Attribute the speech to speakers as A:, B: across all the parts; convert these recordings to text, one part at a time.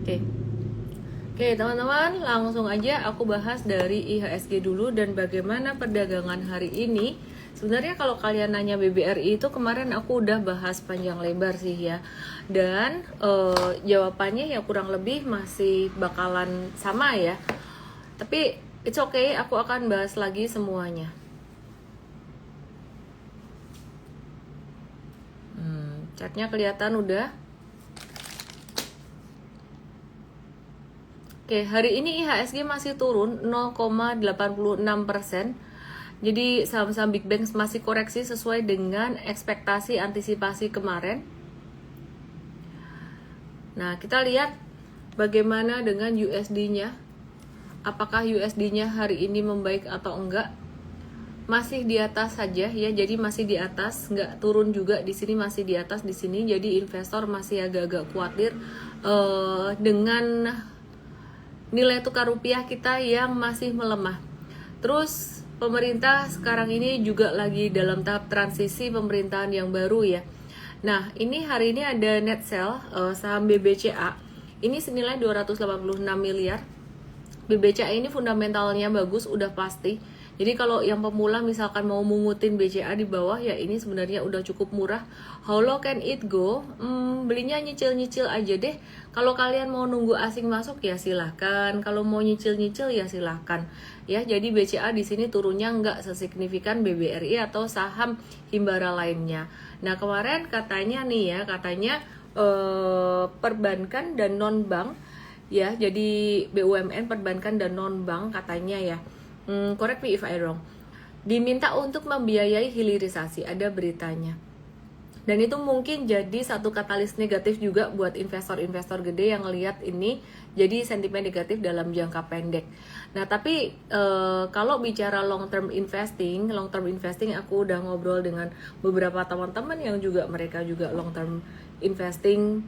A: Oke. Oke teman-teman, langsung aja aku bahas dari IHSG dulu dan bagaimana perdagangan hari ini. Sebenarnya kalau kalian nanya BBRI itu kemarin aku udah bahas panjang lebar sih ya. Dan jawabannya ya kurang lebih masih bakalan sama ya. Tapi it's okay, aku akan bahas lagi semuanya. Chartnya kelihatan udah. Oke, hari ini IHSG masih turun 0,86%. Jadi saham-saham Big Bank masih koreksi sesuai dengan ekspektasi antisipasi kemarin. Nah, kita lihat bagaimana dengan USD-nya. Apakah USD-nya hari ini membaik atau enggak? Masih di atas saja ya, jadi masih di atas, nggak turun juga di sini, masih di atas di sini. Jadi investor masih agak-agak khawatir dengan nilai tukar rupiah kita yang masih melemah. Terus pemerintah sekarang ini juga lagi dalam tahap transisi pemerintahan yang baru ya. Nah, ini hari ini ada net sell saham BBCA. Ini senilai 286 miliar. BBCA ini fundamentalnya bagus, udah pasti. Jadi kalau yang pemula misalkan mau mungutin BCA di bawah ya ini sebenarnya udah cukup murah. How low can it go? Belinya nyicil-nyicil aja deh. Kalau kalian mau nunggu asing masuk ya silahkan. Kalau mau nyicil-nyicil ya silahkan. Ya, jadi BCA di sini turunnya nggak sesignifikan BBRI atau saham Himbara lainnya. Nah kemarin katanya nih ya, katanya perbankan dan non bank ya, jadi BUMN, perbankan dan non bank katanya ya. Correct me if I wrong, diminta untuk membiayai hilirisasi, ada beritanya. Dan itu mungkin jadi satu katalis negatif juga buat investor-investor gede yang ngelihat ini jadi sentimen negatif dalam jangka pendek. Nah tapi kalau bicara long term investing aku udah ngobrol dengan beberapa teman-teman yang juga mereka juga long term investing.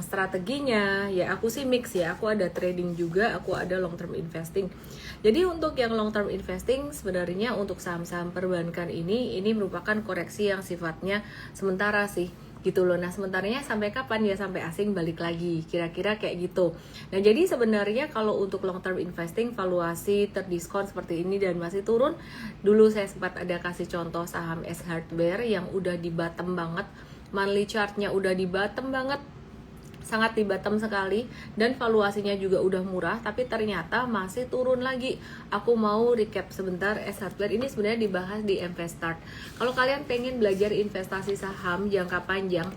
A: Strateginya ya aku sih mix ya, aku ada trading juga, aku ada long term investing. Jadi untuk yang long term investing sebenarnya untuk saham-saham perbankan ini merupakan koreksi yang sifatnya sementara sih gitu loh. Nah sementaranya sampai kapan ya, sampai asing balik lagi, kira-kira kayak gitu. Nah jadi sebenarnya kalau untuk long term investing valuasi terdiskon seperti ini dan masih turun, dulu saya sempat ada kasih contoh saham S Hardware yang udah di bottom banget, monthly chartnya udah di bottom banget, sangat di bottom sekali, dan valuasinya juga udah murah, tapi ternyata masih turun lagi. Aku mau recap sebentar S Hardware ini sebenarnya dibahas di Investart. Kalau kalian pengen belajar investasi saham jangka panjang,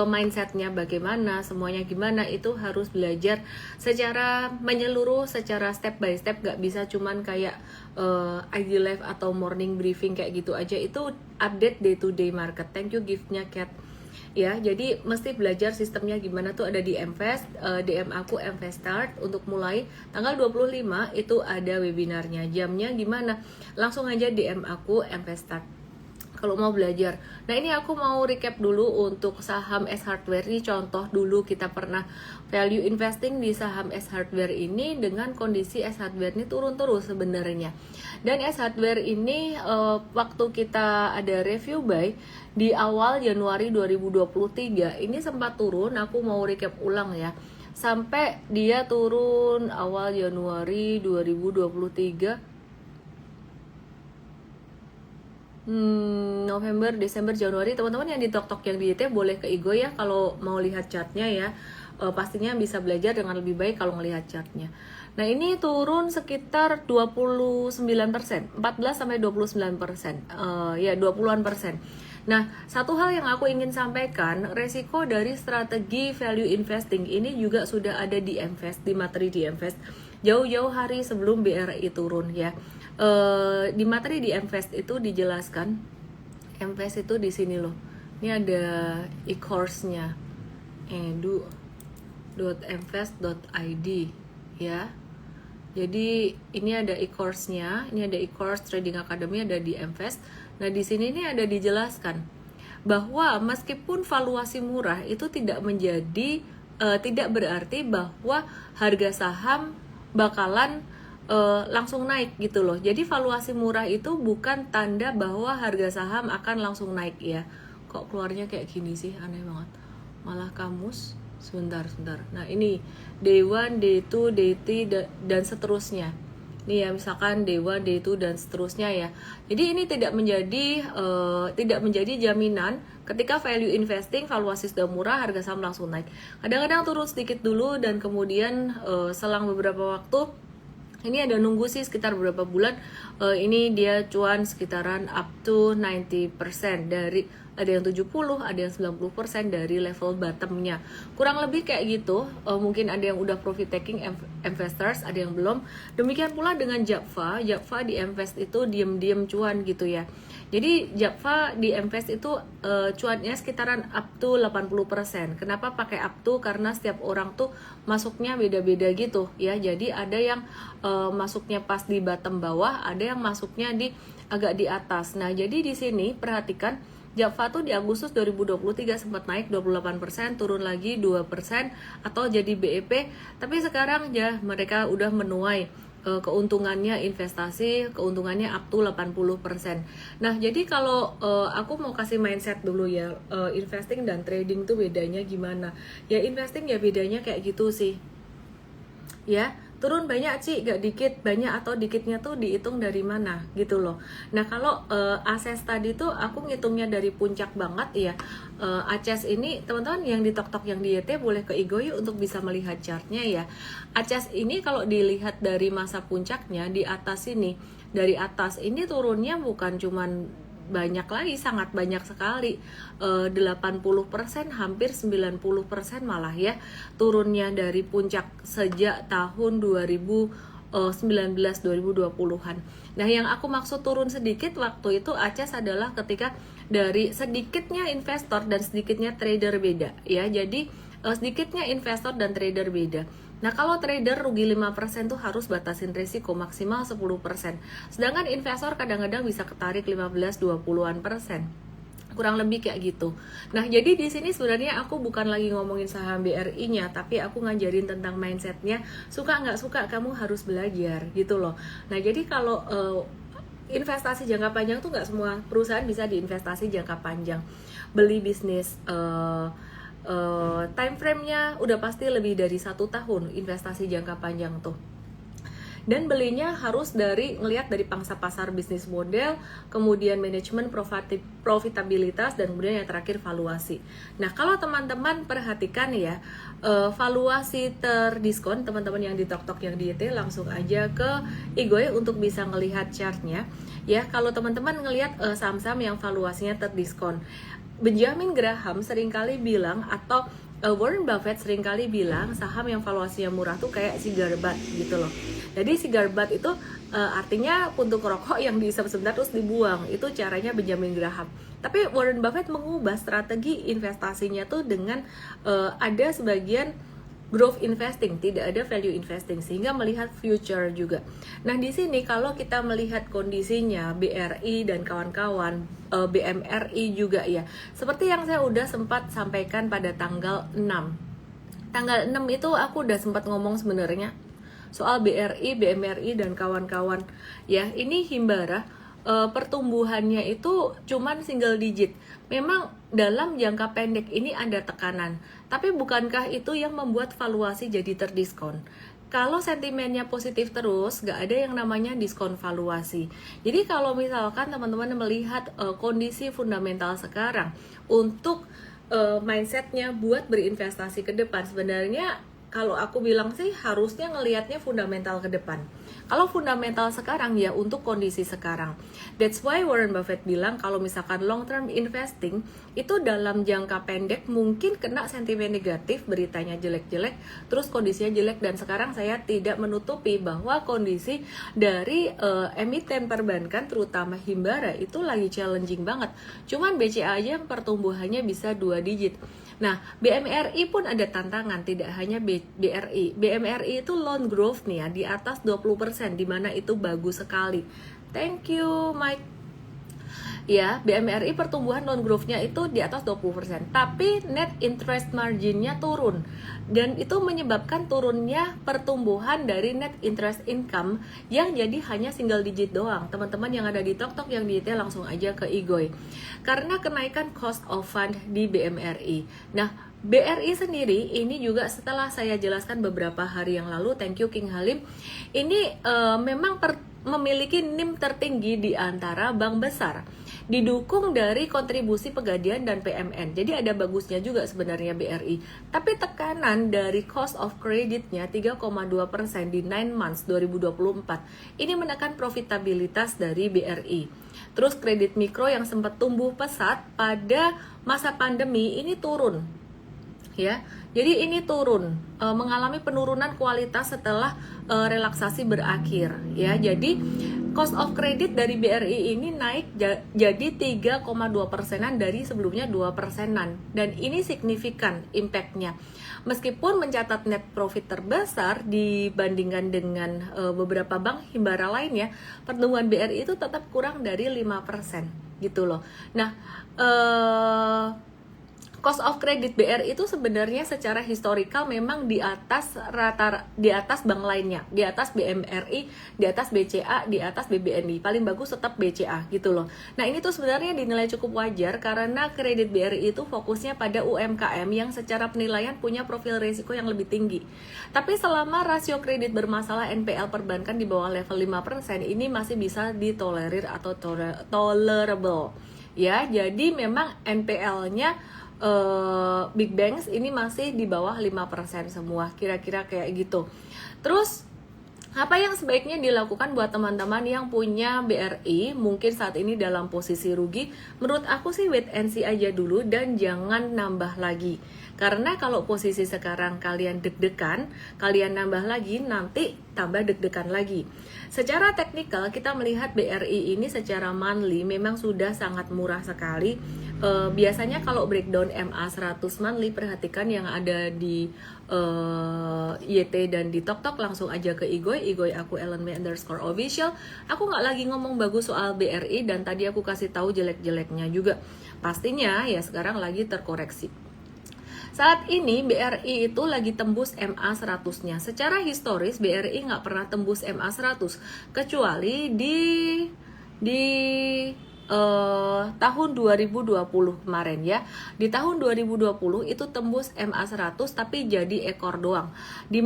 A: mindsetnya bagaimana, semuanya gimana, itu harus belajar secara menyeluruh, secara step by step, gak bisa cuman kayak IG Live atau morning briefing kayak gitu aja. Itu update day to day market. Thank you giftnya Cat. Ya, jadi mesti belajar sistemnya gimana tuh, ada di Mvest, DM aku Mvestart untuk mulai tanggal 25 itu ada webinarnya. Jamnya gimana? Langsung aja DM aku Mvestart kalau mau belajar. Nah ini aku mau recap dulu untuk saham S Hardware ini, contoh dulu kita pernah value investing di saham S Hardware ini dengan kondisi S Hardware ini turun terus sebenarnya. Dan S Hardware ini waktu kita ada review buy di awal Januari 2023 ini sempat turun, aku mau recap ulang ya. Sampai dia turun awal Januari 2023, November, Desember, Januari. Teman-teman yang di TokTok yang di IT boleh ke Igo ya kalau mau lihat chartnya ya. Pastinya bisa belajar dengan lebih baik kalau melihat chartnya. Nah ini turun sekitar 29%, 14 sampai 29%, ya 20-an persen. Nah satu hal yang aku ingin sampaikan, resiko dari strategi value investing ini juga sudah ada di Mvest, di materi di Mvest jauh-jauh hari sebelum BRI turun ya. Di materi di Mvest itu dijelaskan, Mvest itu di sini loh. Ini ada e-course-nya, edu.mvest.id ya. Jadi ini ada e-course-nya, ini ada e-course Trading Academy, ada di Mvest. Nah di sini ini ada dijelaskan bahwa meskipun valuasi murah itu tidak menjadi tidak berarti bahwa harga saham bakalan langsung naik gitu loh. Jadi valuasi murah itu bukan tanda bahwa harga saham akan langsung naik ya. Kok keluarnya kayak gini sih, aneh banget. Malah kamus. sebentar. Nah ini day 1, day 2, day 3 dan seterusnya. Ini ya misalkan day 1, day 2 dan seterusnya ya. Jadi ini tidak menjadi jaminan ketika value investing, valuasi sudah murah, harga saham langsung naik. Kadang-kadang turun sedikit dulu dan kemudian selang beberapa waktu ini ada nunggu sih sekitar beberapa bulan, ini dia cuan sekitaran up to 90% dari, ada yang 70, ada yang 90% dari level bottomnya. Kurang lebih kayak gitu. Mungkin ada yang udah profit taking investors, ada yang belum. Demikian pula dengan Japfa di invest itu diem-diem cuan gitu ya. Jadi Japfa di invest itu cuannya sekitaran up to 80%. Kenapa pakai up to? Karena setiap orang tuh masuknya beda-beda gitu ya. Jadi ada yang masuknya pas di bottom bawah, ada yang masuknya di agak di atas. Nah, jadi di sini perhatikan Japfa tuh di Agustus 2023 sempat naik 28%, turun lagi 2% atau jadi BEP, tapi sekarang ya mereka udah menuai keuntungannya investasi, keuntungannya up to 80%. Nah, jadi kalau aku mau kasih mindset dulu ya, investing dan trading tuh bedanya gimana? Ya investing ya bedanya kayak gitu sih. Ya, turun banyak Ci, gak dikit, banyak atau dikitnya tuh dihitung dari mana gitu loh. Nah kalau Aces tadi tuh aku ngitungnya dari puncak banget ya. Aces ini teman-teman yang di TokTok yang di YT boleh ke Igo yuk untuk bisa melihat chartnya ya. Aces ini kalau dilihat dari masa puncaknya di atas ini, dari atas ini turunnya bukan cuman banyak lagi, sangat banyak sekali, 80%, hampir 90% malah ya turunnya dari puncak sejak tahun 2019-2020-an. Nah yang aku maksud turun sedikit waktu itu Aces adalah ketika dari sedikitnya investor dan sedikitnya trader beda ya. Jadi sedikitnya investor dan trader beda. Nah kalau trader rugi 5% tuh harus batasin risiko maksimal 10%. Sedangkan investor kadang-kadang bisa ketarik 15-20%. Kurang lebih kayak gitu. Nah jadi di sini sebenarnya aku bukan lagi ngomongin saham BRI-nya, tapi aku ngajarin tentang mindsetnya. Suka nggak suka kamu harus belajar gitu loh. Nah jadi kalau investasi jangka panjang tuh nggak semua perusahaan bisa diinvestasi jangka panjang. Beli bisnis time frame-nya udah pasti lebih dari 1 tahun investasi jangka panjang tuh. Dan belinya harus ngelihat dari pangsa pasar bisnis model, kemudian manajemen profitabilitas, dan kemudian yang terakhir valuasi. Nah kalau teman-teman perhatikan ya, valuasi terdiskon, teman-teman yang di TokTok yang di YT langsung aja ke Igoy untuk bisa ngelihat chartnya ya. Kalau teman-teman ngelihat saham-saham yang valuasinya terdiskon, Benjamin Graham seringkali bilang atau Warren Buffett seringkali bilang saham yang valuasinya murah tuh kayak cigar butt gitu loh. Jadi cigar butt itu artinya puntung rokok yang dihisap sebentar terus dibuang. Itu caranya Benjamin Graham. Tapi Warren Buffett mengubah strategi investasinya tuh dengan ada sebagian growth investing, tidak ada value investing, sehingga melihat future juga. Nah di sini kalau kita melihat kondisinya BRI dan kawan-kawan, BMRI juga ya, seperti yang saya udah sempat sampaikan pada tanggal 6. Tanggal 6 itu aku udah sempat ngomong sebenarnya soal BRI, BMRI dan kawan-kawan ya. Ini Himbara pertumbuhannya itu cuman single digit. Memang dalam jangka pendek ini ada tekanan, tapi bukankah itu yang membuat valuasi jadi terdiskon? Kalau sentimennya positif terus, gak ada yang namanya diskon valuasi. Jadi kalau misalkan teman-teman melihat kondisi fundamental sekarang untuk mindsetnya buat berinvestasi ke depan, sebenarnya kalau aku bilang sih harusnya ngelihatnya fundamental ke depan. Kalau fundamental sekarang ya untuk kondisi sekarang. That's why Warren Buffett bilang kalau misalkan long term investing itu dalam jangka pendek mungkin kena sentimen negatif, beritanya jelek-jelek, terus kondisinya jelek, dan sekarang saya tidak menutupi bahwa kondisi dari emiten perbankan terutama Himbara itu lagi challenging banget. Cuman BCA aja pertumbuhannya bisa 2 digit. Nah, BMRI pun ada tantangan, tidak hanya BRI. BMRI itu loan growth nih ya, di atas 20%, di mana itu bagus sekali. Thank you, Mike. ya, BMRI pertumbuhan loan growth-nya itu di atas 20%, tapi net interest margin-nya turun. Dan itu menyebabkan turunnya pertumbuhan dari net interest income yang jadi hanya single digit doang. Teman-teman yang ada di TokTok yang di IT langsung aja ke Igoy. Karena kenaikan cost of fund di BMRI. Nah, BRI sendiri ini juga setelah saya jelaskan beberapa hari yang lalu, thank you King Halim, ini memang memiliki NIM tertinggi di antara bank besar, didukung dari kontribusi Pegadaian dan PMN. Jadi ada bagusnya juga sebenarnya BRI. Tapi tekanan dari cost of credit-nya 3,2% di 9 months 2024 ini menekan profitabilitas dari BRI. Terus kredit mikro yang sempat tumbuh pesat pada masa pandemi ini turun. Ya, jadi ini turun, mengalami penurunan kualitas setelah relaksasi berakhir. Ya, jadi cost of credit dari BRI ini naik jadi 3,2%-an dari sebelumnya 2%-an, dan ini signifikan impact-nya. Meskipun mencatat net profit terbesar dibandingkan dengan beberapa bank himbara lainnya, pertumbuhan BRI itu tetap kurang dari 5% gitu loh. Nah, cost of credit BRI itu sebenarnya secara historikal memang di atas bank lainnya, di atas BMRI, di atas BCA, di atas BBNI. Paling bagus tetap BCA gitu loh. Nah, ini tuh sebenarnya dinilai cukup wajar karena kredit BRI itu fokusnya pada UMKM yang secara penilaian punya profil risiko yang lebih tinggi. Tapi selama rasio kredit bermasalah NPL perbankan di bawah level 5%, ini masih bisa ditolerir atau tolerable. Ya, jadi memang NPL-nya big banks ini masih di bawah 5% semua, kira-kira kayak gitu. Terus apa yang sebaiknya dilakukan buat teman-teman yang punya BRI mungkin saat ini dalam posisi rugi? Menurut aku sih wait and see aja dulu dan jangan nambah lagi. Karena kalau posisi sekarang kalian deg-degan, kalian nambah lagi, nanti tambah deg-degan lagi. Secara teknikal kita melihat BRI ini secara monthly memang sudah sangat murah sekali. Biasanya kalau breakdown MA 100 monthly, perhatikan yang ada di YT dan di TokTok, langsung aja ke Igoy aku @ellenme_official. Aku nggak lagi ngomong bagus soal BRI dan tadi aku kasih tahu jelek-jeleknya juga. Pastinya ya sekarang lagi terkoreksi. Saat ini BRI itu lagi tembus MA 100-nya. Secara historis BRI nggak pernah tembus MA 100 kecuali di tahun 2020 kemarin ya. Di tahun 2020 itu tembus MA 100 tapi jadi ekor doang. Di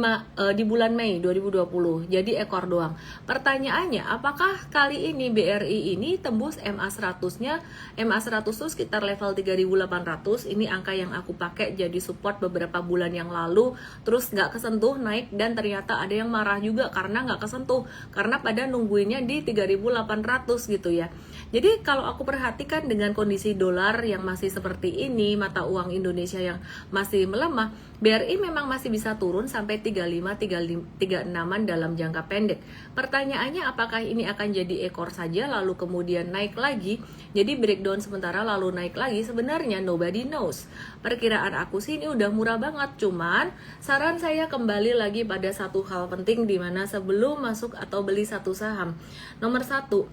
A: bulan Mei 2020 jadi ekor doang. Pertanyaannya, apakah kali ini BRI ini tembus MA 100-nya? MA 100 itu sekitar level 3.800. Ini angka yang aku pakai jadi support beberapa bulan yang lalu. Terus nggak kesentuh, naik, dan ternyata ada yang marah juga karena nggak kesentuh. Karena pada nungguinnya di 3.800 gitu ya. Jadi kalau aku perhatikan dengan kondisi dolar yang masih seperti ini, mata uang Indonesia yang masih melemah, BRI memang masih bisa turun sampai 35-36an dalam jangka pendek. Pertanyaannya, apakah ini akan jadi ekor saja lalu kemudian naik lagi, jadi breakdown sementara lalu naik lagi? Sebenarnya nobody knows. Perkiraan aku sih ini udah murah banget, cuman saran saya kembali lagi pada satu hal penting, di mana sebelum masuk atau beli satu saham, nomor satu,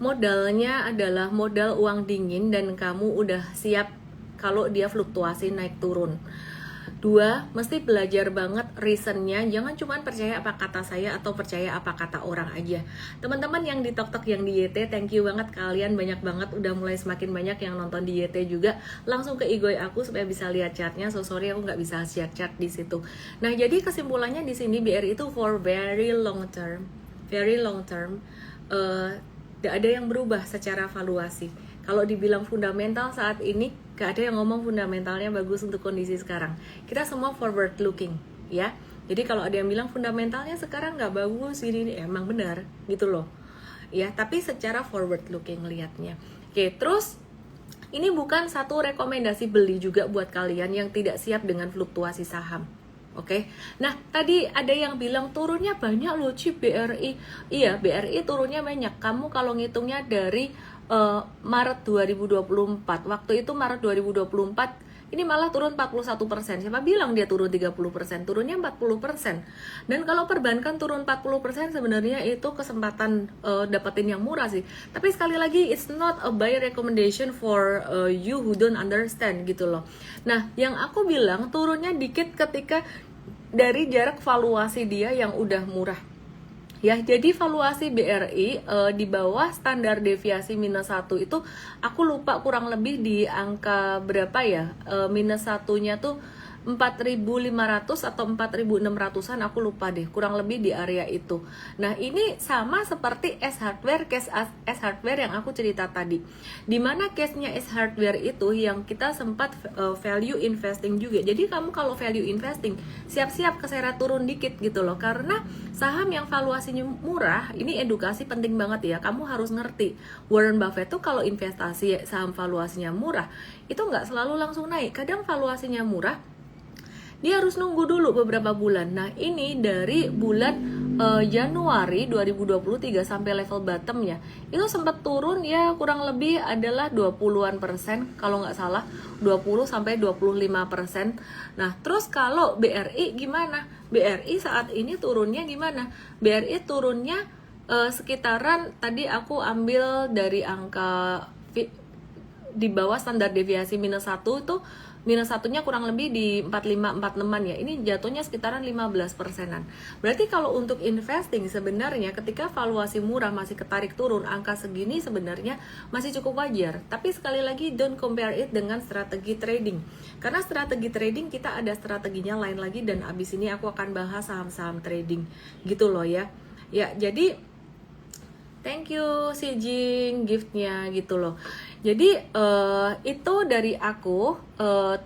A: modalnya adalah modal uang dingin dan kamu udah siap kalau dia fluktuasi naik turun. 2, mesti belajar banget reasonnya, jangan cuma percaya apa kata saya atau percaya apa kata orang aja. Teman-teman yang di TokTok yang di YT, thank you banget, kalian banyak banget, udah mulai semakin banyak yang nonton di YT juga. Langsung ke Igoy aku supaya bisa lihat chatnya. So sorry aku nggak bisa share chat di situ. Nah, jadi kesimpulannya di sini BRI itu for very long term. Tidak ada yang berubah secara valuasi. Kalau dibilang fundamental saat ini, gak ada yang ngomong fundamentalnya bagus untuk kondisi sekarang. Kita semua forward looking, ya. Jadi kalau ada yang bilang fundamentalnya sekarang gak bagus, ini emang benar, gitu loh. Ya, tapi secara forward looking lihatnya. Oke, terus ini bukan satu rekomendasi beli juga buat kalian yang tidak siap dengan fluktuasi saham. Oke, nah tadi ada yang bilang turunnya banyak loh BRI. Iya, BRI turunnya banyak. Kamu kalau ngitungnya dari Maret 2024, waktu itu Maret 2024 ini malah turun 41%. Siapa bilang dia turun 30%? Turunnya 40%. Dan kalau perbankan turun 40% sebenarnya itu kesempatan dapetin yang murah sih. Tapi sekali lagi, it's not a buy recommendation for you who don't understand gitu loh. Nah, yang aku bilang turunnya dikit ketika dari jarak valuasi dia yang udah murah. Ya, jadi valuasi BRI di bawah standar deviasi -1 itu aku lupa kurang lebih di angka berapa ya. Minus satunya tuh 4.500 atau 4.600-an, aku lupa deh, kurang lebih di area itu. Nah, ini sama seperti S Hardware, case S Hardware yang aku cerita tadi. Dimana case-nya S Hardware itu yang kita sempat value investing juga. Jadi kamu kalau value investing, siap-siap keseret turun dikit gitu loh. Karena saham yang valuasinya murah, ini edukasi penting banget ya. Kamu harus ngerti, Warren Buffett tuh kalau investasi saham valuasinya murah, itu nggak selalu langsung naik. Kadang valuasinya murah, dia harus nunggu dulu beberapa bulan. Nah, ini dari bulan Januari 2023 sampai level bottomnya itu sempat turun ya, kurang lebih adalah 20-an%, kalau nggak salah 20-25%. Nah, terus kalau BRI gimana? BRI saat ini turunnya gimana? BRI turunnya sekitaran, tadi aku ambil dari angka di bawah standar deviasi -1 itu, -1-nya kurang lebih di 45-46-an ya. Ini jatuhnya sekitaran 15%-an. Berarti kalau untuk investing sebenarnya ketika valuasi murah masih ketarik turun, angka segini sebenarnya masih cukup wajar. Tapi sekali lagi, don't compare it dengan strategi trading. Karena strategi trading kita ada strateginya lain lagi, dan abis ini aku akan bahas saham-saham trading gitu loh ya. Ya, jadi thank you si Jing giftnya gitu loh. Jadi itu dari aku.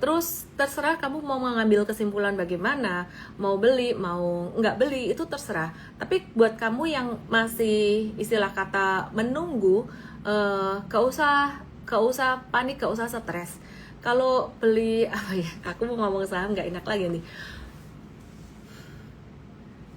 A: Terus terserah kamu mau mengambil kesimpulan bagaimana, mau beli, mau nggak beli, itu terserah. Tapi buat kamu yang masih istilah kata menunggu, gak usah panik, gak usah stres. Kalau beli apa ya? Aku mau ngomong saham nggak enak lagi nih.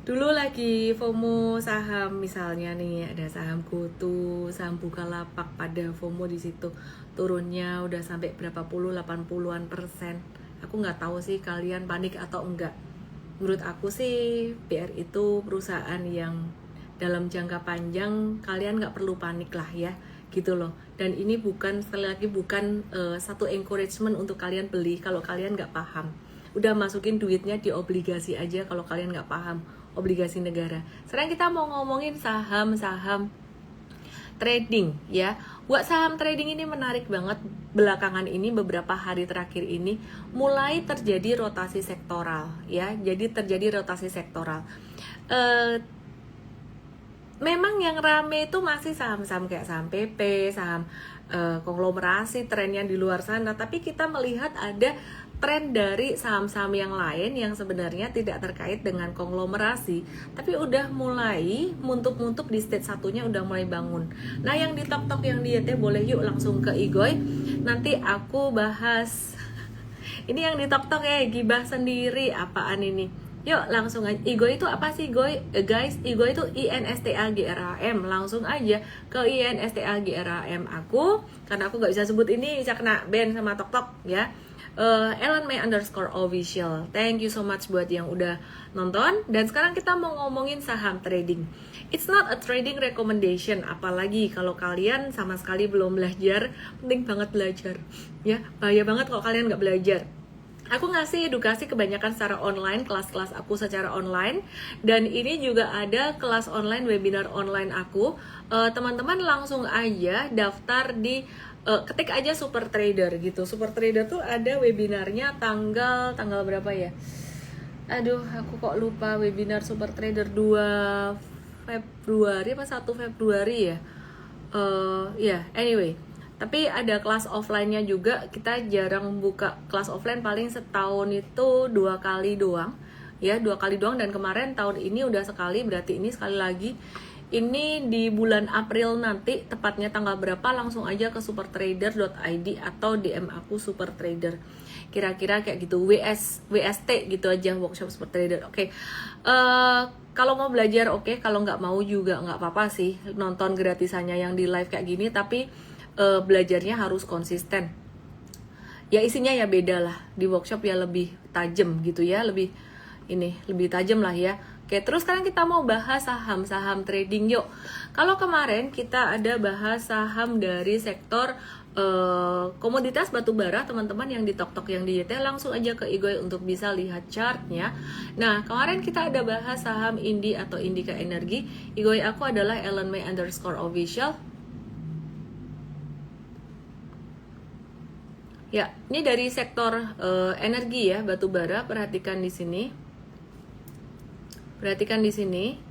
A: Dulu lagi FOMO saham, misalnya nih ada saham GoTo, saham Bukalapak, pada FOMO di situ turunnya udah sampai berapa puluh, 80-an%. Aku nggak tahu sih kalian panik atau enggak. Menurut aku sih BRI itu perusahaan yang dalam jangka panjang kalian nggak perlu panik lah ya, gitu loh. Dan ini bukan, sekali lagi bukan satu encouragement untuk kalian beli kalau kalian nggak paham. Udah masukin duitnya di obligasi aja kalau kalian nggak paham obligasi negara. Sekarang kita mau ngomongin saham-saham trading ya. Buat saham trading ini menarik banget belakangan ini, beberapa hari terakhir ini mulai terjadi rotasi sektoral ya. Jadi terjadi rotasi sektoral. Memang yang rame itu masih saham-saham kayak saham PP, saham konglomerasi, tren yang di luar sana. Tapi kita melihat ada tren dari saham-saham yang lain yang sebenarnya tidak terkait dengan konglomerasi, tapi udah mulai muntuk-muntuk di stage satunya, udah mulai bangun. Nah, yang di tok-tok yang dietnya boleh yuk langsung ke Igoy. Nanti aku bahas. Ini yang di tok-tok ya, gibah sendiri apaan ini. Yuk langsung aja. Igoy itu apa sih Igoy? Guys, Igoy itu INSTAGRAM. Langsung aja ke INSTAGRAM aku, karena aku gak bisa sebut ini, bisa kena ban sama tok-tok ya. Ellen May _official. Thank you so much buat yang udah nonton. Dan sekarang kita mau ngomongin saham trading. It's not a trading recommendation, apalagi kalau kalian sama sekali belum belajar. Penting banget belajar ya, bahaya banget kalau kalian nggak belajar. Aku ngasih edukasi kebanyakan secara online, kelas-kelas aku secara online. Dan ini juga ada kelas online, webinar online aku. Teman-teman langsung aja daftar di ketik aja Super Trader gitu. Super Trader tuh ada webinarnya tanggal berapa ya? Aduh, aku kok lupa. Webinar Super Trader 2 Februari apa 1 Februari ya? Ya, anyway. Tapi ada kelas offline-nya juga. Kita jarang buka kelas offline, paling setahun itu 2 kali doang. Ya, 2 kali doang, dan kemarin tahun ini udah sekali, berarti ini sekali lagi. Ini di bulan April nanti, tepatnya tanggal berapa, langsung aja ke supertrader.id atau DM aku Super Trader. Kira-kira kayak gitu, WST gitu aja, workshop Super Trader. Oke. Kalau mau belajar oke, kalau nggak mau juga nggak apa-apa sih, nonton gratisannya yang di live kayak gini, tapi belajarnya harus konsisten. ya isinya ya beda lah, di workshop ya lebih tajam gitu ya, lebih tajam lah ya. Oke, terus sekarang kita mau bahas saham trading yuk. Kalau kemarin kita ada bahas saham dari sektor komoditas batubara, teman-teman yang di tok-tok yang di YT langsung aja ke Igoy untuk bisa lihat chartnya. Nah, kemarin kita ada bahas saham Indi atau Indika Energi. Igoy aku adalah @ellenmay_official. Ya, ini dari sektor energi ya, batubara. Perhatikan di sini.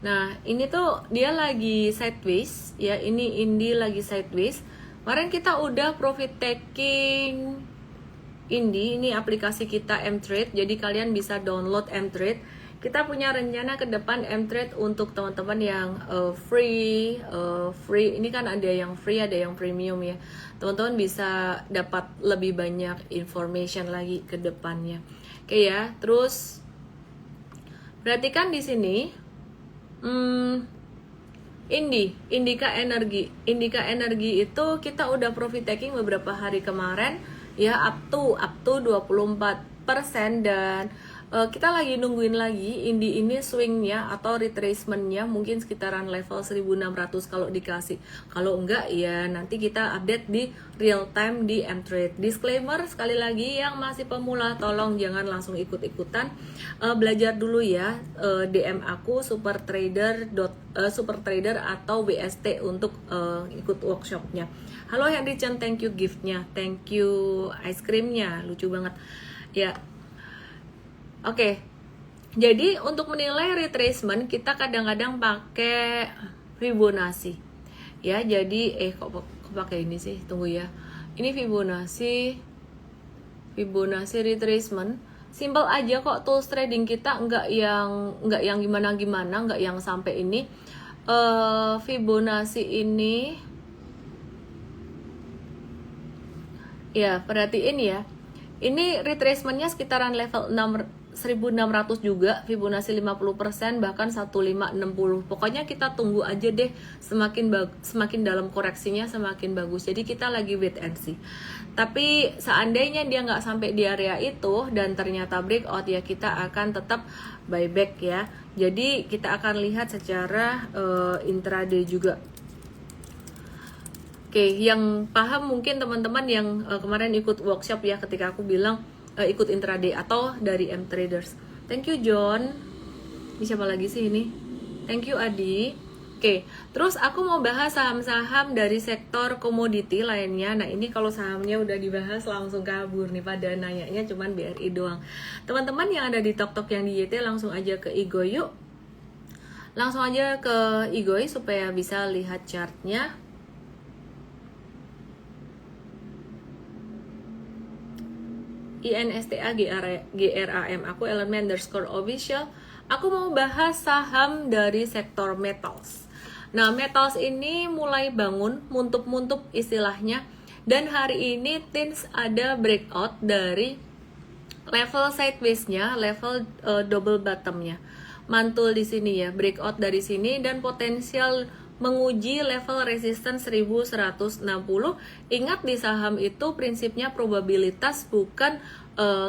A: Nah, ini tuh dia lagi sideways ya. Ini Indi lagi sideways. Kemarin kita udah profit taking Indi. Ini aplikasi kita M-Trade. Jadi kalian bisa download M-Trade. Kita punya rencana ke depan M-Trade untuk teman-teman yang free. Ini kan ada yang free, ada yang premium ya. Teman-teman bisa dapat lebih banyak information lagi ke depannya. Oke ya, terus perhatikan di sini, Indika Energi itu kita udah profit taking beberapa hari kemarin ya, up to 24%, dan kita lagi nungguin lagi Indi ini swingnya atau retracementnya mungkin sekitaran level 1600 kalau dikasih. Kalau enggak ya nanti kita update di real time di M-Trade. Disclaimer sekali lagi, yang masih pemula tolong jangan langsung ikut-ikutan, belajar dulu ya. DM aku super trader atau BST untuk ikut workshopnya. Halo Henry Chan, thank you giftnya, thank you ice creamnya, lucu banget ya. Oke, jadi untuk menilai retracement kita kadang-kadang pakai Fibonacci ya. Jadi kok pakai ini sih, tunggu ya. Ini Fibonacci retracement, simple aja kok. Tools trading kita nggak yang gimana-gimana, nggak yang sampai ini. Fibonacci ini ya, perhatiin ya. Ini retracementnya sekitaran level 1600 juga, Fibonacci 50%, bahkan 1560. Pokoknya kita tunggu aja deh, semakin dalam koreksinya semakin bagus. Jadi kita lagi wait and see. Tapi seandainya dia nggak sampai di area itu dan ternyata breakout ya, kita akan tetap buyback ya. Jadi kita akan lihat secara intraday juga. Oke, yang paham mungkin teman-teman yang kemarin ikut workshop ya, ketika aku bilang ikut intraday atau dari M-Traders. Thank you John. Ini siapa lagi sih ini? Thank you Adi. Oke, terus aku mau bahas saham-saham dari sektor komoditi lainnya. Nah, ini kalau sahamnya udah dibahas langsung kabur nih, pada nanyanya cuman BRI doang. Teman-teman yang ada di tok-tok yang di YT langsung aja ke Igoy yuk. Langsung aja ke Igoy supaya bisa lihat chartnya. INSTA GRAM, aku @ellenmay_official. Aku mau bahas saham dari sektor metals. Nah, metals ini mulai bangun, muntup-muntup istilahnya, dan hari ini Tins ada breakout dari level sideways-nya, level double bottom-nya. Mantul di sini ya, breakout dari sini dan potensial menguji level resistance 1160. Ingat di saham itu prinsipnya probabilitas bukan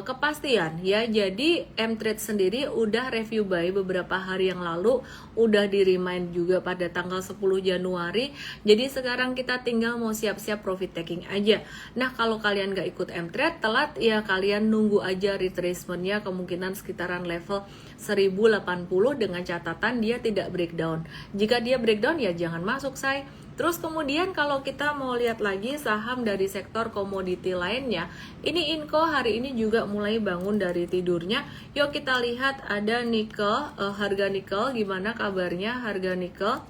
A: kepastian ya. Jadi M-Trade sendiri udah review buy beberapa hari yang lalu, udah di remind juga pada tanggal 10 Januari. Jadi sekarang kita tinggal mau siap-siap profit taking aja. Nah, kalau kalian gak ikut M-Trade telat ya, kalian nunggu aja retracementnya, kemungkinan sekitaran level 1080 dengan catatan dia tidak breakdown. Jika dia breakdown ya jangan masuk say. Terus kemudian kalau kita mau lihat lagi saham dari sektor komoditi lainnya, ini Inco hari ini juga mulai bangun dari tidurnya. Yuk kita lihat ada nikel, harga nikel gimana kabarnya harga nikel.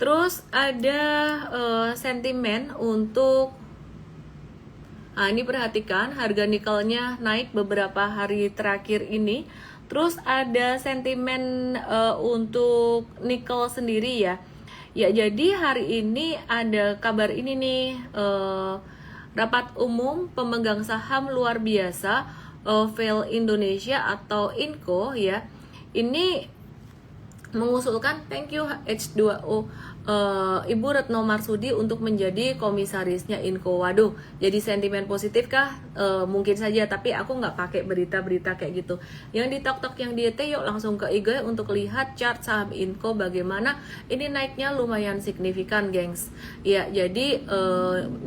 A: Terus ada sentimen untuk ini perhatikan harga nikelnya naik beberapa hari terakhir ini. Terus ada sentimen untuk nikel sendiri ya. Ya, jadi hari ini ada kabar ini nih, rapat umum pemegang saham luar biasa Vale Indonesia atau Inco ya. Ini mengusulkan, thank you H2O, Ibu Retno Marsudi untuk menjadi komisarisnya Inco. Waduh, jadi sentimen positif kah? Mungkin saja, tapi aku nggak pakai berita-berita kayak gitu. Yang di TokTok yang di ET, yuk langsung ke IG untuk lihat chart saham Inco bagaimana. Ini naiknya lumayan signifikan, gengs. Ya, jadi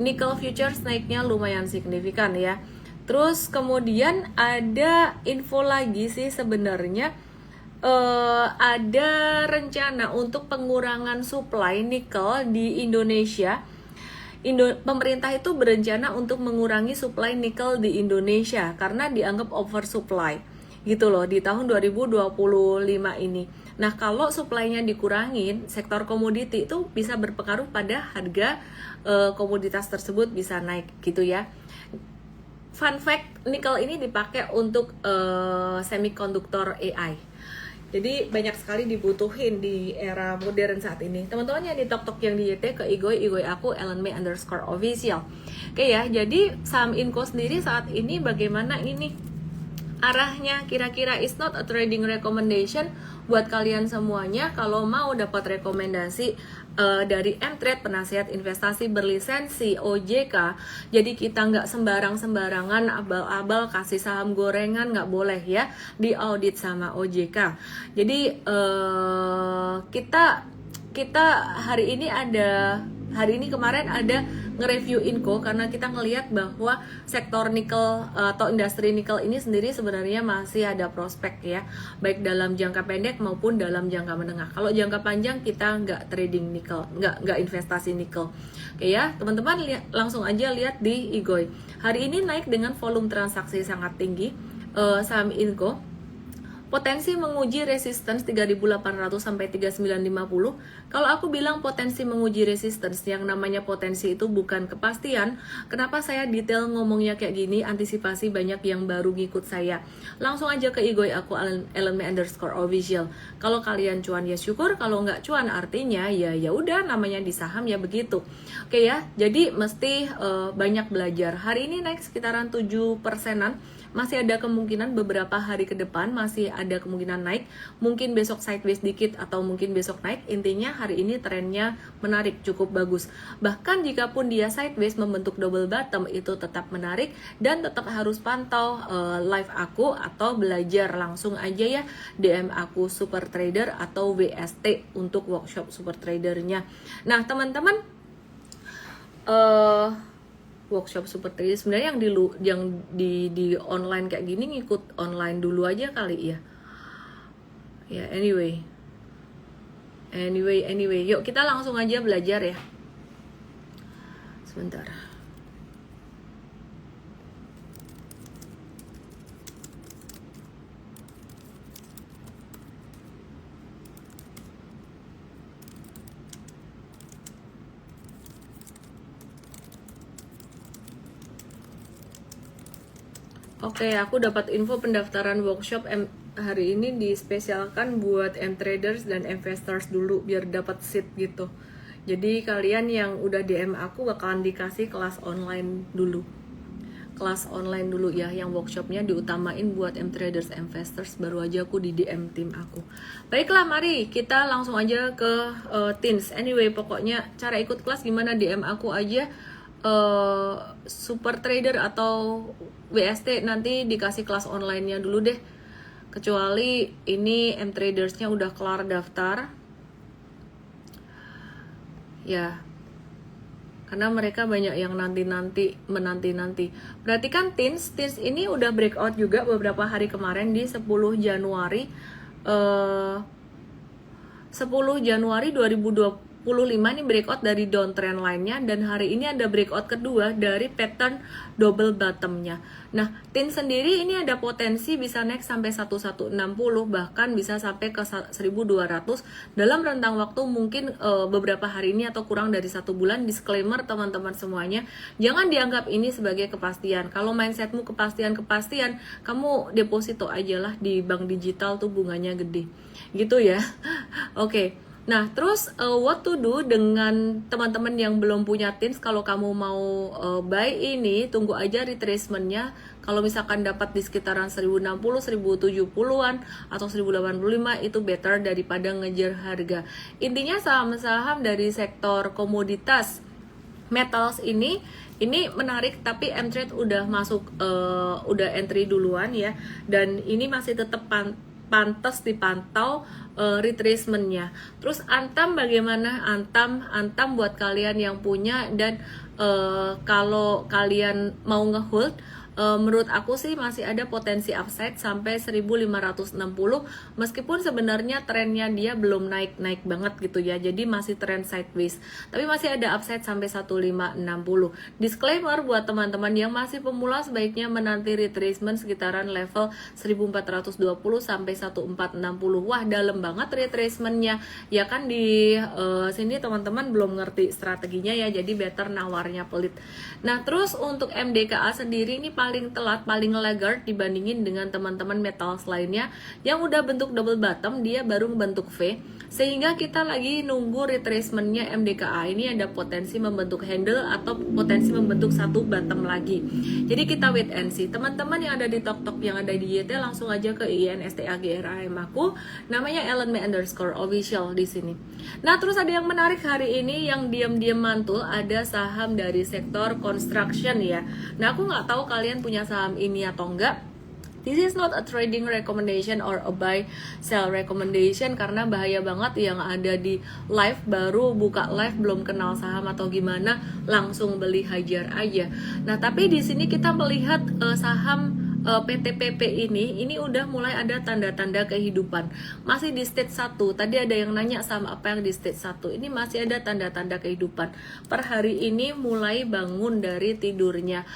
A: nickel futures naiknya lumayan signifikan ya. Terus kemudian ada info lagi sih sebenarnya. Ada rencana untuk pengurangan supply nikel di Indonesia. Pemerintah itu berencana untuk mengurangi supply nikel di Indonesia karena dianggap oversupply gitu loh di tahun 2025 ini. Nah, kalau supply-nya dikurangin, sektor komoditi itu bisa berpengaruh pada harga komoditas tersebut bisa naik gitu ya. Fun fact, nikel ini dipakai untuk semikonduktor AI. Jadi banyak sekali dibutuhin di era modern saat ini. Teman-teman yang di TokTok yang di YT ke Igoy aku @ellenmay_official. Oke ya, jadi saham Inco sendiri saat ini bagaimana ini arahnya kira-kira? Is not a trading recommendation buat kalian semuanya. Kalau mau dapat rekomendasi dari M-Trade, penasihat investasi berlisensi OJK, jadi kita nggak sembarangan abal-abal kasih saham gorengan, nggak boleh ya, diaudit sama OJK. Jadi kita hari ini kemarin ada nge-review Inco karena kita ngelihat bahwa sektor nikel atau industri nikel ini sendiri sebenarnya masih ada prospek ya, baik dalam jangka pendek maupun dalam jangka menengah. Kalau jangka panjang kita nggak trading nikel, nggak investasi nikel. Oke ya, teman-teman langsung aja lihat di Igoy. Hari ini naik dengan volume transaksi sangat tinggi saham Inco. Potensi menguji resistance 3.800 sampai 3.950. Kalau aku bilang potensi menguji resistance, yang namanya potensi itu bukan kepastian. Kenapa saya detail ngomongnya kayak gini? Antisipasi banyak yang baru ngikut saya. Langsung aja ke Igoy aku @ellenmay_official. Kalau kalian cuan ya syukur, kalau nggak cuan artinya ya udah, namanya di saham ya begitu. Oke ya, jadi mesti banyak belajar. Hari ini naik sekitaran 7%-an. Masih ada kemungkinan beberapa hari ke depan masih ada kemungkinan naik, mungkin besok sideways dikit atau mungkin besok naik. Intinya hari ini trennya menarik, cukup bagus. Bahkan jika pun dia sideways membentuk double bottom, itu tetap menarik dan tetap harus pantau live aku atau belajar langsung aja ya, DM aku Super Trader atau WST untuk workshop Super Tradernya. Nah teman-teman, workshop Super Trader sebenarnya yang di online kayak gini, ngikut online dulu aja kali ya. Ya anyway, yuk kita langsung aja belajar ya. Sebentar. Oke, aku dapat info pendaftaran workshop hari ini dispesialkan buat M-traders dan investors dulu biar dapat seat gitu. Jadi kalian yang udah DM aku bakalan dikasih kelas online dulu. Kelas online dulu ya, yang workshopnya diutamain buat M-traders, investors, baru aja aku di DM tim aku. Baiklah, mari kita langsung aja ke Teens. Anyway, pokoknya cara ikut kelas gimana, DM aku aja. Super Trader atau WST nanti dikasih kelas online-nya dulu deh. Kecuali ini M-tradersnya udah kelar daftar. Ya. Karena mereka banyak yang menanti-nanti. Berarti kan Teens ini udah breakout juga beberapa hari kemarin di 10 Januari 2025 ini breakout dari downtrend lainnya, dan hari ini ada breakout kedua dari pattern double bottomnya. Nah, Teens sendiri ini ada potensi bisa naik sampai 1160, bahkan bisa sampai ke 1200 dalam rentang waktu mungkin beberapa hari ini atau kurang dari 1 bulan. Disclaimer teman-teman semuanya, jangan dianggap ini sebagai kepastian. Kalau mindsetmu kepastian, kamu deposito aja lah di bank digital tuh bunganya gede gitu ya. Oke. Nah, terus what to do dengan teman-teman yang belum punya teams. Kalau kamu mau buy ini, tunggu aja retracementnya. Kalau misalkan dapat di sekitaran 1060, 1070-an atau 1085 itu better daripada ngejar harga. Intinya saham-saham dari sektor komoditas metals ini menarik, tapi M-Trade udah masuk, udah entry duluan ya, dan ini masih tetap pantas dipantau retracementnya. Terus Antam bagaimana? Antam buat kalian yang punya, dan kalau kalian mau ngehold, menurut aku sih masih ada potensi upside sampai 1560, meskipun sebenarnya trennya dia belum naik banget gitu ya, jadi masih trend sideways, tapi masih ada upside sampai 1560. Disclaimer buat teman-teman yang masih pemula, sebaiknya menanti retracement sekitaran level 1420 sampai 1460. Wah, dalam banget retracementnya ya kan. Di sini teman-teman belum ngerti strateginya ya, jadi better nawarnya pelit. Nah, terus untuk MDKA sendiri ini paling telat, paling laggard dibandingin dengan teman-teman metals lainnya yang udah bentuk double bottom, dia baru bentuk V, sehingga kita lagi nunggu retracementnya MDKA ini ada potensi membentuk handle atau potensi membentuk satu bottom lagi. Jadi kita wait and see. Teman-teman yang ada di TokTok, yang ada di YT, langsung aja ke INSTAGRAM aku, namanya @ellenme_official di sini. Nah, terus ada yang menarik hari ini yang diam-diam mantul, ada saham dari sektor construction ya. Nah, aku nggak tahu kalian punya saham ini atau enggak. This is not a trading recommendation or a buy sell recommendation, karena bahaya banget yang ada di live, baru buka live belum kenal saham atau gimana langsung beli hajar aja. Nah, tapi di sini kita melihat saham PTPP ini udah mulai ada tanda-tanda kehidupan. Masih di stage 1. Tadi ada yang nanya sama apa yang di stage 1. Ini masih ada tanda-tanda kehidupan. Per hari ini mulai bangun dari tidurnya.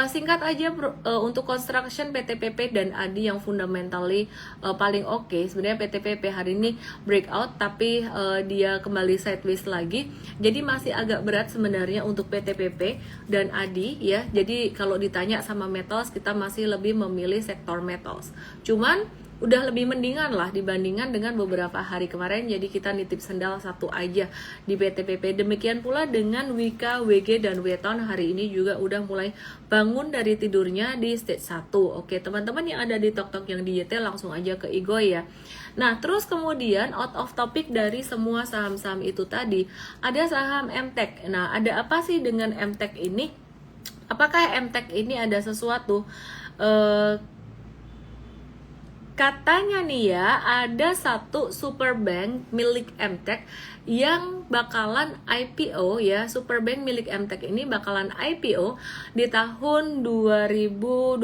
A: Singkat aja untuk construction, PTPP dan ADI yang fundamentally paling oke. Sebenarnya PTPP hari ini breakout, tapi dia kembali sideways lagi. Jadi masih agak berat sebenarnya untuk PTPP dan ADI ya. Jadi kalau ditanya sama metals, kita masih lebih memilih sektor metals. Cuman udah lebih mendingan lah dibandingkan dengan beberapa hari kemarin, jadi kita nitip sendal satu aja di PTPP. Demikian pula dengan Wika, WG, dan Weton hari ini juga udah mulai bangun dari tidurnya di stage 1. Oke, teman-teman yang ada di TokTok yang di YT langsung aja ke Igoy ya. Nah, terus kemudian out of topic dari semua saham-saham itu tadi, ada saham MTech. Nah, ada apa sih dengan MTech ini? Apakah MTech ini ada sesuatu? Katanya nih ya, ada satu super bank milik MTech yang bakalan IPO ya. Super bank milik MTech ini bakalan IPO di tahun 2025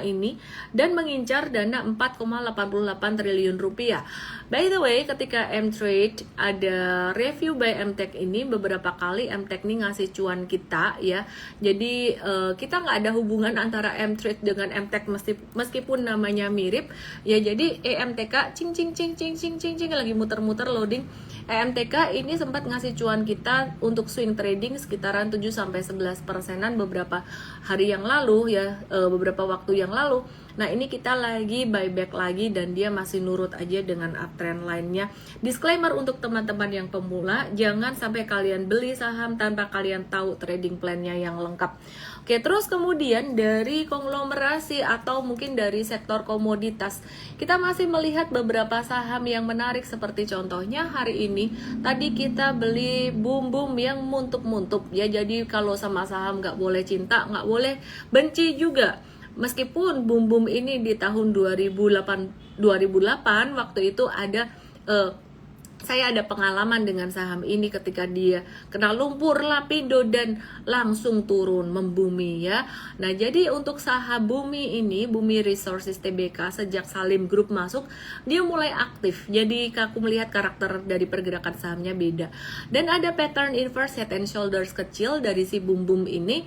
A: ini dan mengincar dana 4,88 triliun rupiah. By the way, ketika M-Trade ada review by MTech ini, beberapa kali MTech ini ngasih cuan kita ya. Jadi kita nggak ada hubungan antara M-Trade dengan MTech meskipun namanya mirip ya. Jadi EMTK cing lagi muter-muter loading. EMTK ini sempat ngasih cuan kita untuk swing trading sekitaran 7-11%-an beberapa hari yang lalu ya, beberapa waktu yang lalu. Nah, ini kita lagi buyback lagi dan dia masih nurut aja dengan uptrend lainnya. Disclaimer untuk teman-teman yang pemula, jangan sampai kalian beli saham tanpa kalian tahu trading plan-nya yang lengkap. Oke, terus kemudian dari konglomerasi atau mungkin dari sektor komoditas, kita masih melihat beberapa saham yang menarik, seperti contohnya hari ini tadi kita beli Boom yang muntuk-muntuk ya. Jadi kalau sama saham nggak boleh cinta, nggak boleh benci juga. Meskipun Boom ini di tahun 2008 waktu itu ada saya ada pengalaman dengan saham ini ketika dia kena lumpur lapindo dan langsung turun membumi ya. Nah, jadi untuk saham Bumi ini, Bumi Resources Tbk, sejak Salim Group masuk, dia mulai aktif. Jadi aku melihat karakter dari pergerakan sahamnya beda. Dan ada pattern inverse head and shoulders kecil dari si Boom ini.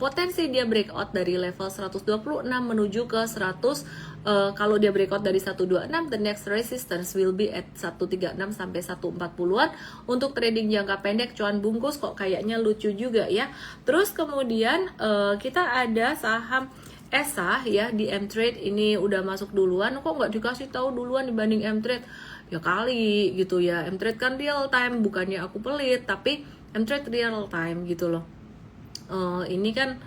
A: Potensi dia breakout dari level 126 menuju ke 100. Kalau dia breakout dari 126, the next resistance will be at 136 sampai 140-an. Untuk trading jangka pendek cuan bungkus kok kayaknya lucu juga ya. Terus kemudian kita ada saham ESA ya di M-Trade, ini udah masuk duluan. Kok nggak dikasih tahu duluan dibanding M-Trade? Ya kali gitu ya, M-Trade kan real time, bukannya aku pelit, tapi M-Trade real time gitu loh. Ini kan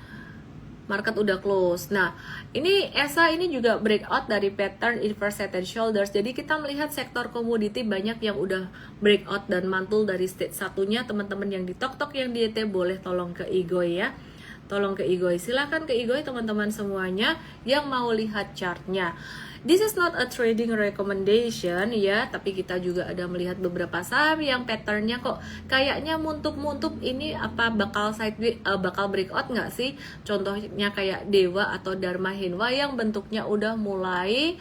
A: market udah close. Nah, ini ESA ini juga breakout dari pattern inverse head and shoulders. Jadi kita melihat sektor komoditi banyak yang udah breakout dan mantul dari stage satunya. Teman-teman yang di tok-tok yang di ET boleh tolong ke Igoy ya. Tolong ke Igoy. Silahkan ke Igoy teman-teman semuanya yang mau lihat chartnya. This is not a trading recommendation ya, tapi kita juga ada melihat beberapa saham yang patternnya kok kayaknya muntuk-muntuk. Ini apa bakal sideways, bakal breakout nggak sih? Contohnya kayak Dewa atau Dharma Hinwa yang bentuknya udah mulai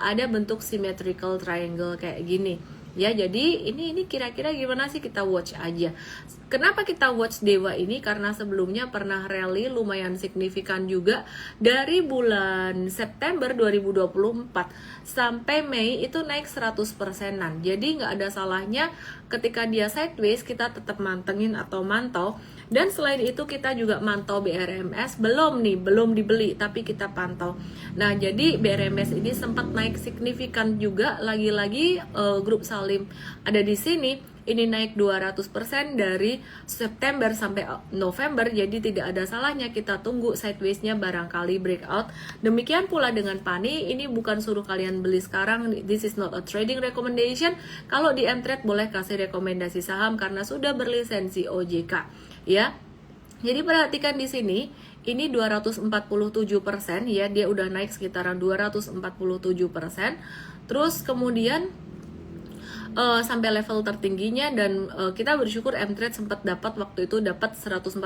A: ada bentuk symmetrical triangle kayak gini. Ya, jadi ini kira-kira gimana sih, kita watch aja. Kenapa kita watch Dewa ini? Karena sebelumnya pernah rally lumayan signifikan juga dari bulan September 2024 sampai Mei itu naik 100%-an. Jadi nggak ada salahnya ketika dia sideways kita tetap mantengin atau mantau. Dan selain itu kita juga mantau BRMS, belum dibeli tapi kita pantau. Nah, jadi BRMS ini sempat naik signifikan juga, lagi-lagi grup Salim ada di sini. Ini naik 200% dari September sampai November, jadi tidak ada salahnya kita tunggu sideways-nya barangkali breakout. Demikian pula dengan Pani, ini bukan suruh kalian beli sekarang, this is not a trading recommendation. Kalau di M-Trade boleh kasih rekomendasi saham karena sudah berlisensi OJK ya. Jadi perhatikan di sini, ini 247% ya, dia udah naik sekitaran 247%. Terus kemudian sampai level tertingginya, dan kita bersyukur M-Trade sempat dapat waktu itu dapat 140%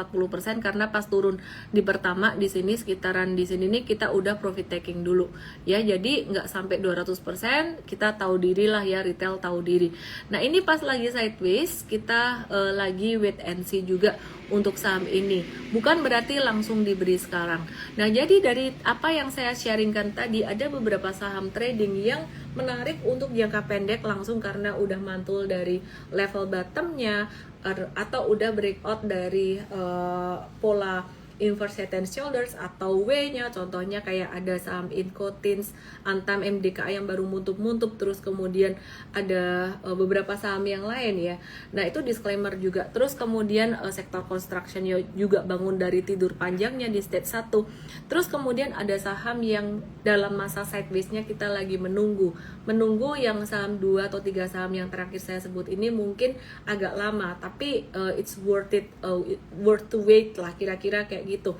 A: karena pas turun di pertama di sini sekitaran di sini nih kita udah profit taking dulu ya, jadi nggak sampai 200%, kita tahu diri lah ya, retail tahu diri. Nah, ini pas lagi sideways kita lagi wait and see juga untuk saham ini, bukan berarti langsung diberi sekarang. Nah, jadi dari apa yang saya sharingkan tadi, ada beberapa saham trading yang menarik untuk jangka pendek langsung karena udah mantul dari level bottomnya atau udah breakout dari pola inverse head and shoulders atau W-nya. Contohnya kayak ada saham Incotins, Antam, MDKA yang baru muntuk-muntuk, terus kemudian ada beberapa saham yang lain ya. Nah, itu disclaimer juga. Terus kemudian sektor construction juga bangun dari tidur panjangnya di stage 1. Terus kemudian ada saham yang dalam masa sideways-nya kita lagi menunggu yang saham 2 atau 3 saham yang terakhir saya sebut ini mungkin agak lama, tapi it's worth to wait lah, kira-kira kayak gitu.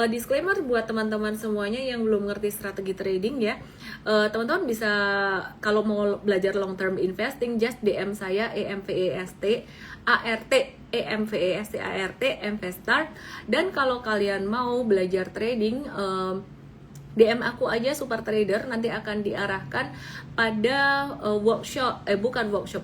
A: Disclaimer buat teman-teman semuanya yang belum ngerti strategi trading ya, teman-teman bisa kalau mau belajar long term investing just DM saya EMVEST ART Investart. Dan kalau kalian mau belajar trading, DM aku aja Super Trader, nanti akan diarahkan pada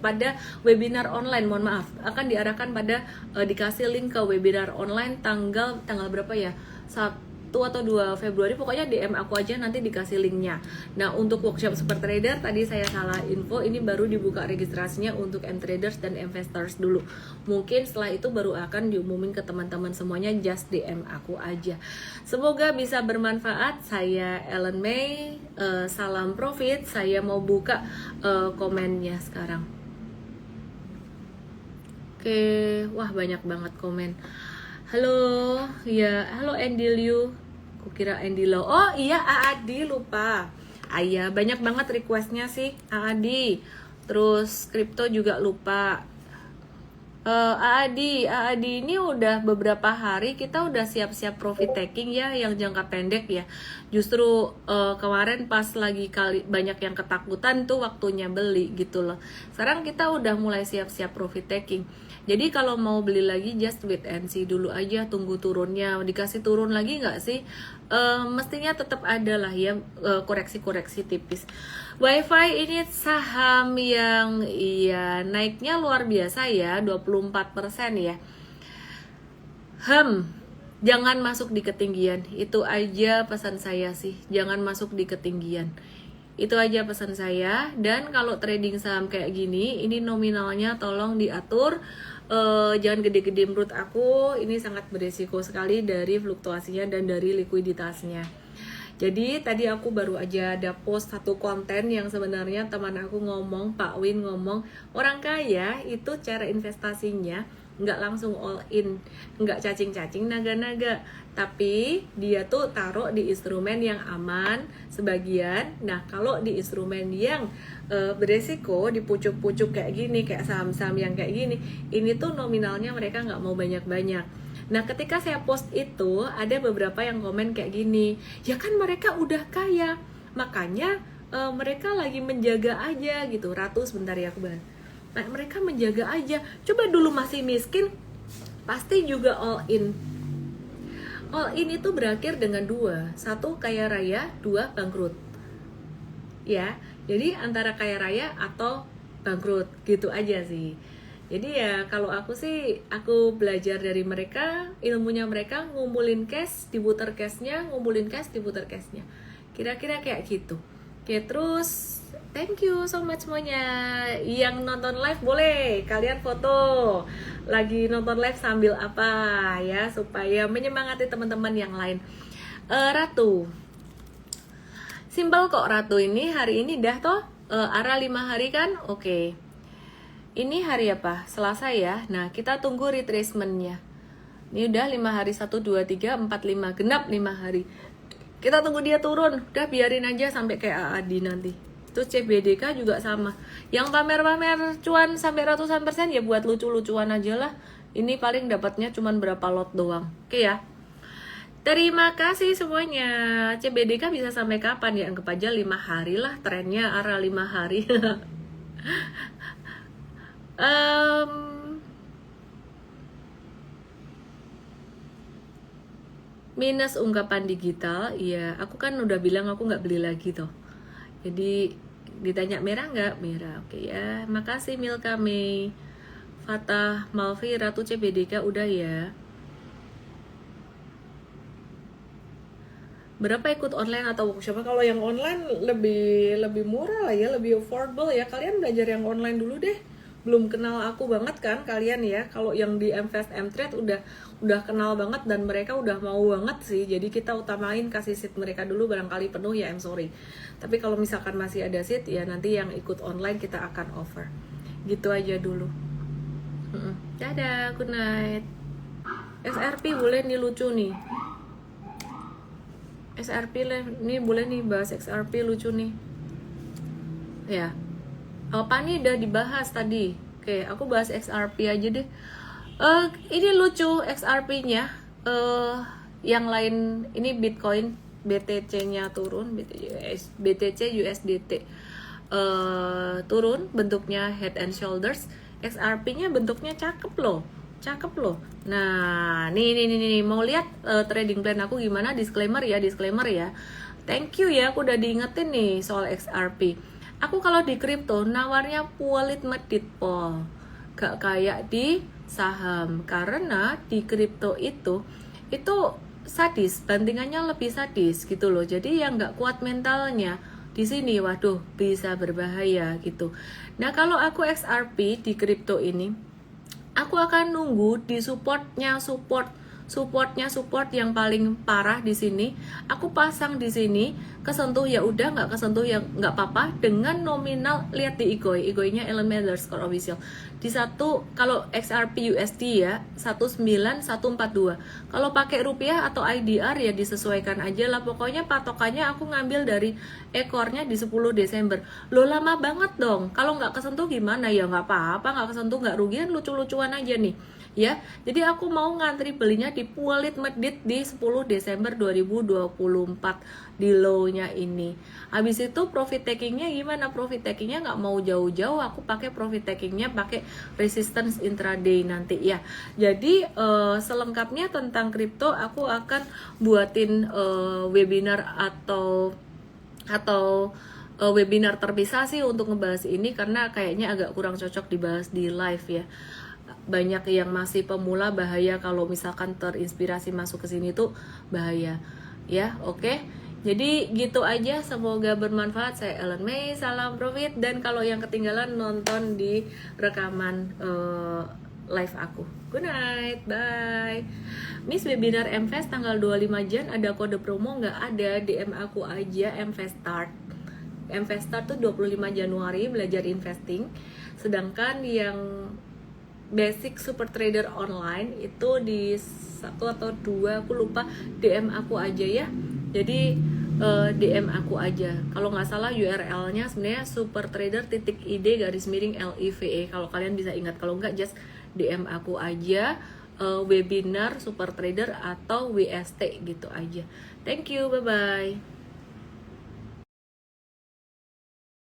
A: pada webinar online, mohon maaf, akan diarahkan pada dikasih link ke webinar online tanggal berapa ya, 1 atau 2 Februari, pokoknya DM aku aja nanti dikasih linknya. Nah, untuk workshop Super Trader tadi saya salah info, ini baru dibuka registrasinya untuk M-Traders dan Investors dulu. Mungkin setelah itu baru akan diumumin ke teman-teman semuanya, just DM aku aja. Semoga bisa bermanfaat. Saya Ellen May, salam profit. Saya mau buka komennya sekarang. Oke, wah banyak banget komen. Halo, ya, halo Andy Liu. Kukira Andy Lo. Oh iya, Aadi lupa. Iya, banyak banget requestnya sih, Aadi. Terus kripto juga lupa. Aadi ini udah beberapa hari kita udah siap-siap profit taking ya, yang jangka pendek ya. Justru kemarin pas lagi banyak yang ketakutan tuh waktunya beli gitu loh. Sekarang kita udah mulai siap-siap profit taking. Jadi kalau mau beli lagi just wait and see dulu aja, tunggu turunnya. Dikasih turun lagi nggak sih? Mestinya tetap ada lah ya, koreksi-koreksi tipis. WiFi ini saham yang iya naiknya luar biasa ya, 24% ya. Jangan masuk di ketinggian. Itu aja pesan saya sih, jangan masuk di ketinggian. Itu aja pesan saya. Dan kalau trading saham kayak gini, ini nominalnya tolong diatur, jangan gede-gede menurut aku. Ini sangat beresiko sekali dari fluktuasinya dan dari likuiditasnya. Jadi tadi aku baru aja ada post satu konten yang sebenarnya teman aku ngomong, Pak Win ngomong, orang kaya itu cara investasinya nggak langsung all in, nggak cacing-cacing naga-naga, tapi dia tuh taruh di instrumen yang aman sebagian. Nah kalau di instrumen yang beresiko, di pucuk-pucuk kayak gini, kayak saham-saham yang kayak gini, ini tuh nominalnya mereka nggak mau banyak-banyak. Nah ketika saya post itu, ada beberapa yang komen kayak gini, ya kan mereka udah kaya, makanya mereka lagi menjaga aja gitu. Ratu sebentar ya aku bahas. Nah, mereka menjaga aja, coba dulu masih miskin, pasti juga all in. All in itu berakhir dengan dua, satu kaya raya, dua bangkrut. Ya, jadi antara kaya raya atau bangkrut gitu aja sih. Jadi ya kalau aku sih, aku belajar dari mereka, ilmunya mereka, ngumpulin cash, diputer cashnya, ngumpulin cash, diputer cashnya. Kira-kira kayak gitu. Oke, terus thank you so much semuanya. Yang nonton live boleh kalian foto lagi nonton live sambil apa ya, supaya menyemangati teman-teman yang lain. Ratu, simpel kok Ratu, ini hari ini dah toh arah 5 hari kan, oke. Ini hari apa? Selasa ya. Nah, kita tunggu retracementnya. Ini udah 5 hari, 1, 2, 3, 4, 5. Genap 5 hari. Kita tunggu dia turun. Udah biarin aja sampai kayak Adi nanti. Terus CBDK juga sama. Yang pamer-pamer cuan sampai ratusan persen ya buat lucu-lucuan aja lah. Ini paling dapatnya cuman berapa lot doang. Oke ya. Terima kasih semuanya. CBDK bisa sampai kapan ya? Anggap aja 5 hari lah. Trennya arah 5 hari. Minus ungkapan digital, iya. Aku kan udah bilang aku nggak beli lagi toh. Jadi ditanya merah nggak? Merah, oke ya. Makasih Milka Mei, Fatah, Malvi, Ratu CBDK udah ya. Berapa ikut online atau workshop? Kalau yang online lebih murah lah ya, lebih affordable ya. Kalian belajar yang online dulu deh. Belum kenal aku banget kan kalian ya. Kalau yang di Mfast Mtrade udah kenal banget dan mereka udah mau banget sih. Jadi kita utamain kasih seat mereka dulu, barangkali penuh ya I'm sorry. Tapi kalau misalkan masih ada seat ya nanti yang ikut online kita akan offer. Gitu aja dulu. Dadah, good night. SRP boleh nih, lucu nih. SRP nih boleh nih, bahas XRP lucu nih. Ya. Apa nih udah dibahas tadi. Oke, aku bahas XRP aja deh. Ini lucu XRP-nya. Yang lain ini Bitcoin, BTC-nya turun, BTC USDT turun, bentuknya head and shoulders. XRP-nya bentuknya cakep loh. Nah, nih mau lihat trading plan aku gimana? Disclaimer ya. Thank you ya, aku udah diingetin nih soal XRP. Aku kalau di kripto nawarnya pualit medit pol, gak kayak di saham, karena di kripto itu sadis, bandingannya lebih sadis gitu loh. Jadi yang gak kuat mentalnya di sini, waduh bisa berbahaya gitu. Nah kalau aku XRP di kripto ini, aku akan nunggu di support yang paling parah di sini. Aku pasang di sini, kesentuh ya udah, nggak kesentuh ya nggak apa-apa. Dengan nominal, lihat di IGOI-nya Ellen Mathers Core Official di satu, kalau XRP USD ya 19142. Kalau pakai rupiah atau IDR ya disesuaikan aja lah. Pokoknya patokannya aku ngambil dari ekornya di 10 Desember. Loh lama banget dong. Kalau nggak kesentuh gimana ya? Nggak apa-apa, nggak kesentuh nggak rugian, lucu-lucuan aja nih ya. Jadi aku mau ngantri belinya di pualit medit di 10 Desember 2024 di low-nya ini. Habis itu profit takingnya gimana? Profit takingnya nggak mau jauh-jauh, aku pakai profit takingnya pakai resistance intraday nanti ya. Jadi selengkapnya tentang kripto aku akan buatin webinar atau webinar terpisah sih untuk ngebahas ini, karena kayaknya agak kurang cocok dibahas di live ya. Banyak yang masih pemula, bahaya kalau misalkan terinspirasi masuk ke sini tuh bahaya ya. Oke, jadi gitu aja, semoga bermanfaat. Saya Ellen May, salam profit. Dan kalau yang ketinggalan nonton di rekaman live aku. Good night, bye. Miss, webinar MFest tanggal 25 Jan ada kode promo nggak? Ada, DM aku aja MFest Start. MFest Start tuh 25 Januari belajar investing. Sedangkan yang basic super trader online itu di 1 atau 2 aku lupa, DM aku aja ya. Jadi DM aku aja. Kalau nggak salah URL-nya sebenarnya supertrader.id/live. Kalau kalian bisa ingat, kalau nggak just DM aku aja, webinar super trader atau WST gitu aja. Thank you, bye bye.